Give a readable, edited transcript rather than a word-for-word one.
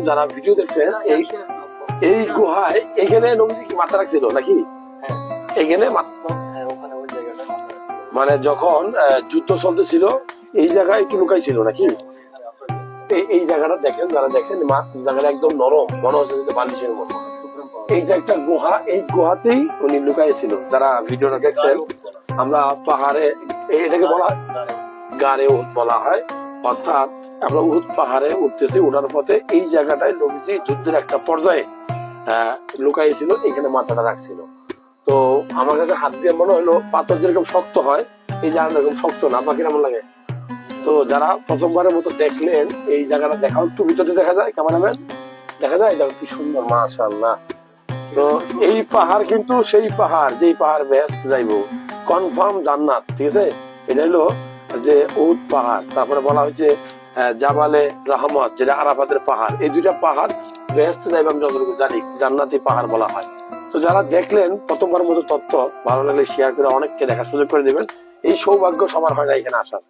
যারা ভিডিও দেখছেন এই গুহায় এখানে নবীজি কি মাথা রাখছিল নাকি? এখানে মানে যখন যুদ্ধ চলতেছিল এই জায়গায় একটু লুকাই ছিল নাকি? এই জায়গাটা দেখেন, যারা দেখছেন জায়গাটা একদম নরম, মনে হচ্ছে বালিশের মতো। এই যে একটা গুহা, এই গুহাতেই উনি লুকাইছিল। যারা ভিডিওটা দেখছেন, আমরা পাহাড়ে এটাকে বলা হয় গাড়ে উহুদ বলা হয়, অর্থাৎ আমরা উহুদ পাহাড়ে উঠতেছি, উঠার পথে এই জায়গাটায় নবীজি যুদ্ধের একটা পর্যায়ে লুকাইছিল, এখানে মাথাটা রাখছিল। তো আমার কাছে হাত দিয়ে মনে হলো পাথর যেরকম শক্ত হয় এই জায়গাটা এরকম শক্ত না। আপনার কেমন লাগে? তো যারা প্রথমবারের মতো দেখলেন এই জায়গাটা দেখাও, একটু ভিতরে দেখা যায়, ক্যামেরাম্যান দেখা যায়, দেখো কি সুন্দর, মাশাআল্লাহ। তো এই পাহাড় কিন্তু সেই পাহাড় যেই পাহাড় বেহেশত যাইবো, কনফার্ম জান্নাত, ঠিক আছে? এটা হলো যে উহুদ পাহাড়, তারপরে বলা হয়েছে জাবালে রহমত, যেটা আরাফাতের পাহাড়। এই দুইটা পাহাড় বেহেশত যাইবো আমি যতটুকু জানি জান্নাতি পাহাড় বলা হয়। তো যারা দেখলেন প্রথমবার মতো তথ্য ভালো লাগলে শেয়ার করে অনেককে দেখার সুযোগ করে দিবেন। এই সৌভাগ্য সবার হয় না এখানে আসার।